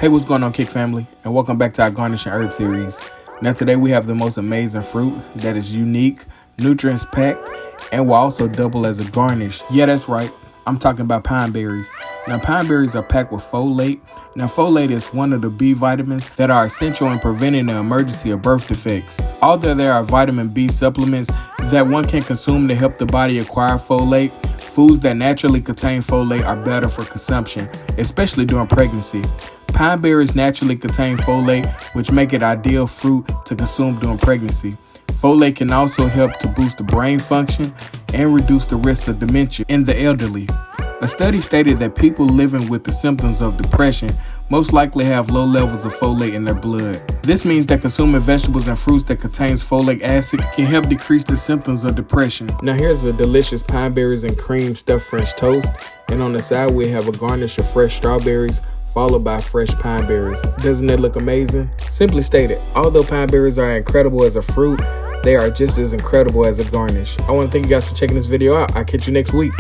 Hey, what's going on, Kick family? And welcome back to our Garnish and Herb series. Now today we have the most amazing fruit that is unique, nutrients packed, and will also double as a garnish. Yeah, that's right. I'm talking about pine berries. Now pine berries are packed with folate. Now folate is one of the B vitamins that are essential in preventing the emergency of birth defects. Although there are vitamin B supplements that one can consume to help the body acquire folate, foods that naturally contain folate are better for consumption, especially during pregnancy. Pine berries naturally contain folate, which make it ideal fruit to consume during pregnancy. Folate can also help to boost the brain function and reduce the risk of dementia in the elderly. A study stated that people living with the symptoms of depression most likely have low levels of folate in their blood. This means that consuming vegetables and fruits that contains folic acid can help decrease the symptoms of depression. Now here's a delicious pine berries and cream stuffed French toast, and on the side we have a garnish of fresh strawberries followed by fresh pine berries. Doesn't it look amazing? Simply stated, although pine berries are incredible as a fruit, they are just as incredible as a garnish. I want to thank you guys for checking this video out. I'll catch you next week.